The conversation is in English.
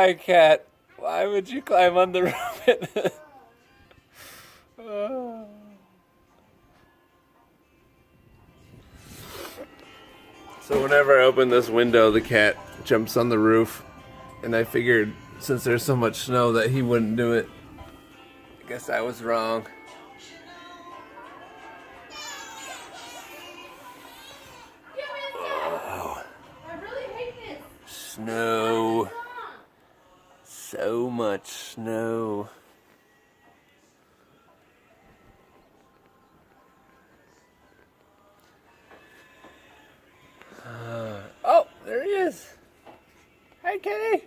Why, cat? Why would you climb on the roof? So whenever I open this window, the cat jumps on the roof, and I figured since there's so much snow that he wouldn't do it. I guess I was wrong. Oh, I really hate this. snow. So much snow. Oh, there he is. Hi, Kitty.